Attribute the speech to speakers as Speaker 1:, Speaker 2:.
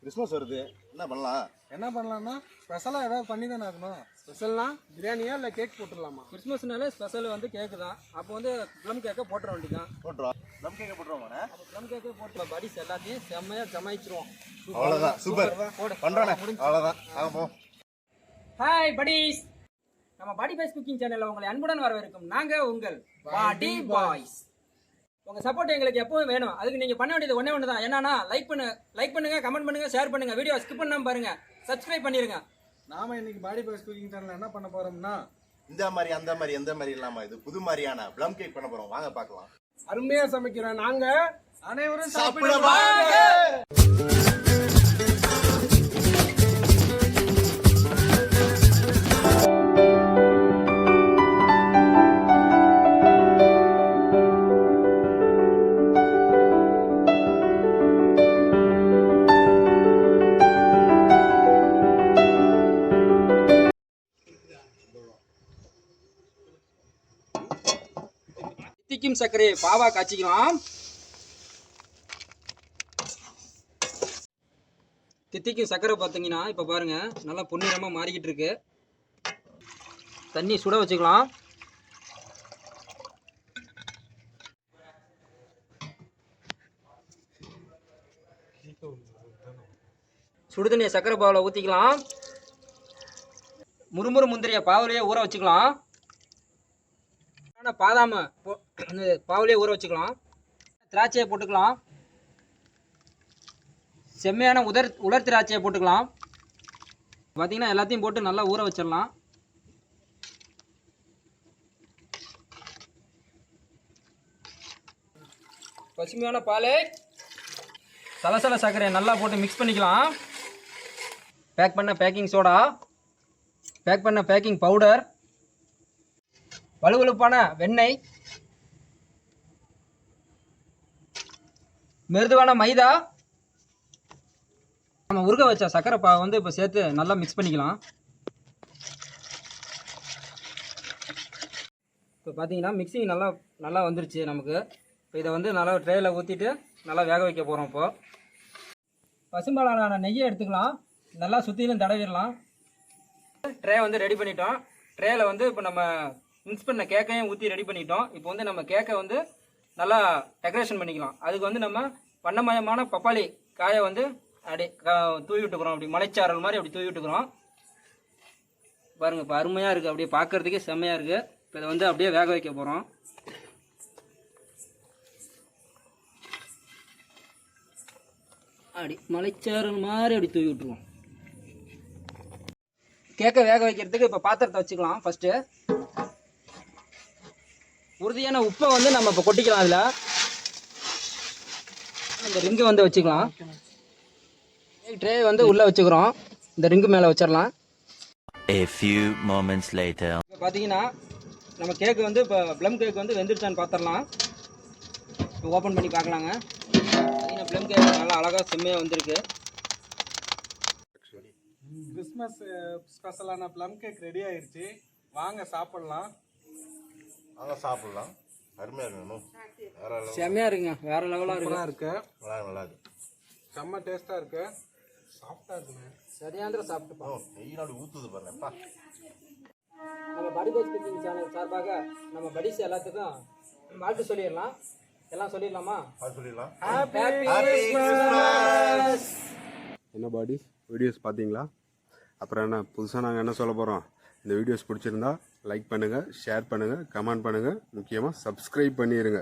Speaker 1: Christmas வருது, என்ன பண்ணலாம்?
Speaker 2: என்ன பண்ணலாம்னா ஸ்பெஷலாக ஏதாவது பண்ணி தானே ஆகணும். ஸ்பெஷல்னா பிரியாணியா இல்லை கேக் போட்டுடலாமா?
Speaker 3: கிறிஸ்மஸ்னாலே ஸ்பெஷல் வந்து கேக்கு தான். அப்போ வந்து ப்ளம் கேக்கை போட்டுற வேண்டியதான்.
Speaker 1: போட்டுருவோம். ப்ளம் கேக்கை போட்டுருவோம்.
Speaker 3: அப்போ ப்ளம் கேக்கே போட்டுலாம் படிஸ் எல்லாத்தையும் செம்மையாக ஜமாயிச்சிருவோம்.
Speaker 1: அவ்வளோதான், சூப்பர் பண்ணுறோண்ணே. அவ்வளோதான், ஆகும்.
Speaker 3: ஹாய் படிஸ், நம்ம பாடி பாய்ஸ் குக்கிங் சேனலில் உங்களை அன்புடன் வரவேற்கும் நாங்கள் உங்கள் பாடி பாய்ஸ். உங்கள் சப்போர்ட் எங்களுக்கு எப்பவும் வேணும். அதுக்கு நீங்கள் பண்ண வேண்டியது ஒன்றே ஒன்று தான். என்னன்னா லைக் பண்ணுங்க, கமெண்ட் பண்ணுங்க, ஷேர் பண்ணுங்க, வீடியோ ஸ்கிப் பண்ணாமல் பாருங்க, சப்ஸ்கிரைப் பண்ணிருங்க.
Speaker 2: நாம இன்னைக்கு பாடி பாய்ஸ் குக்கிங் சேனல்ல என்ன பண்ண போறோம்னா,
Speaker 1: இந்த மாதிரி அந்த மாதிரி எந்த மாதிரி இல்லாம இது புது மாதிரியான ப்ளம் கேக் பண்ண போறோம். வாங்க பார்க்கலாம்.
Speaker 2: அருமையா சமைக்கிறோம் நாங்க. அனைவரும்
Speaker 1: சாப்பிட
Speaker 2: வாங்க.
Speaker 3: தித்திக்கும் சர்க்கரையை பாவா காய்ச்சிக்கலாம். தித்திக்கும் சர்க்கரை பார்த்தீங்கன்னா இப்போ பாருங்க நல்லா பொன்னிறமாக மாறிக்கிட்டு இருக்கு. தண்ணி சுட வச்சுக்கலாம். சுடுதண்ணியை சர்க்கரை பாவில் ஊற்றிக்கலாம். முறுமுறு முந்திரியை பாவிலேயே ஊற வச்சுக்கலாம். பாதாம பாவுலேயே ஊற வச்சுக்கலாம். திராட்சையை போட்டுக்கலாம். செம்மையான உலர் திராட்சையை போட்டுக்கலாம். பார்த்தீங்கன்னா எல்லாத்தையும் போட்டு நல்லா ஊற வச்சிடலாம். பசுமையான பாலை சலசல சர்க்கரையை நல்லா போட்டு மிக்ஸ் பண்ணிக்கலாம். பேக் பண்ண பேக்கிங் சோடா, பேக் பண்ண பேக்கிங் பவுடர், வலுவலுப்பான வெண்ணெய், மிருதுவான மைதா, நம்ம உருக வச்ச சர்க்கரை பாவை வந்து இப்போ சேர்த்து நல்லா மிக்ஸ் பண்ணிக்கலாம். இப்போ பார்த்தீங்கன்னா மிக்சிங் நல்லா வந்துருச்சு நமக்கு. இப்போ இதை வந்து நல்லா ட்ரேயில் ஊற்றிட்டு நல்லா வேக வைக்க போகிறோம். இப்போது பசும்பாலான நெய்யை எடுத்துக்கலாம். நல்லா சுற்றிலும் தடவிடலாம். ட்ரே வந்து ரெடி பண்ணிட்டோம். ட்ரேயில் வந்து இப்போ நம்ம மிக்ஸ் பண்ண கேக்கையும் ஊற்றி ரெடி பண்ணிட்டோம். இப்போ வந்து நம்ம கேக்கை வந்து நல்லா டெக்கரேஷன் பண்ணிக்கலாம். அதுக்கு வந்து நம்ம வண்ணமயமான பப்பாளி காயை வந்து அப்படி தூவி விட்டுக்கிறோம். அப்படி மலைச்சாரல் மாதிரி அப்படி தூவி விட்டுக்கிறோம். பாருங்கள், இப்போ அருமையாக இருக்குது. அப்படியே பார்க்குறதுக்கே செம்மையாக இருக்குது. இப்போ இதை வந்து அப்படியே வேக வைக்க போகிறோம். அப்படி மலைச்சாரல் மாதிரி அப்படி தூவி விட்டுருவோம். கேக்கை வேக வைக்கிறதுக்கு இப்போ பாத்திரத்தை வச்சுக்கலாம். ஃபஸ்ட்டு உறுதியான உப்பை வந்து நம்ம இப்போ கொட்டிக்கலாம். அதில் இந்த ரிங்கை வந்து வச்சுக்கலாம். ட்ரே வந்து உள்ளே வச்சுக்கிறோம். இந்த ரிங்கு மேலே வச்சிடலாம்.
Speaker 4: A few moments later.
Speaker 3: இப்போ பார்த்தீங்கன்னா நம்ம கேக்கு வந்து இப்போ ப்ளம் கேக் வந்து வெந்துருச்சான்னு பார்த்துடலாம். இப்போ ஓப்பன் பண்ணி பார்க்கலாங்க. பார்த்தீங்கன்னா ப்ளம் கேக் நல்லா அழகாக செம்மையாக வந்திருக்கு.
Speaker 2: கிறிஸ்மஸ் ஸ்பெஷலான ப்ளம் கேக் ரெடி ஆயிடுச்சு. வாங்க சாப்பிடலாம்.
Speaker 1: வாங்க சாப்பிடலாம். அருமையாக இருக்கணும்.
Speaker 3: செம்மையாக இருக்குங்க. வேறு லெவலாக
Speaker 2: இருக்கு.
Speaker 1: நல்லா இருக்கு.
Speaker 2: செம்ம டேஸ்ட்டாக இருக்கு. சாஃப்டாக இருக்குங்க.
Speaker 3: சரியாந்திர சாப்பிட்டுப்போம்.
Speaker 1: நெய் நாடு ஊற்றுது பாருங்கப்பா.
Speaker 3: நம்ம பாடி பாய்ஸ் குக்கிங் சேனல் சார்பாக நம்ம படிஸ் எல்லாத்துக்கும் வாழ்த்து சொல்லிடலாம். எல்லாம் சொல்லிடலாமா?
Speaker 1: சொல்லிடலாம்.
Speaker 5: என்ன பாடிஸ் வீடியோஸ் பார்த்தீங்களா? அப்புறம் என்ன புதுசாக நாங்கள் என்ன சொல்ல போகிறோம்? இந்த வீடியோஸ் பிடிச்சிருந்தா லைக் பண்ணுங்கள், ஷேர் பண்ணுங்கள், கமெண்ட் பண்ணுங்கள், முக்கியமாக சப்ஸ்கிரைப் பண்ணிடுங்க.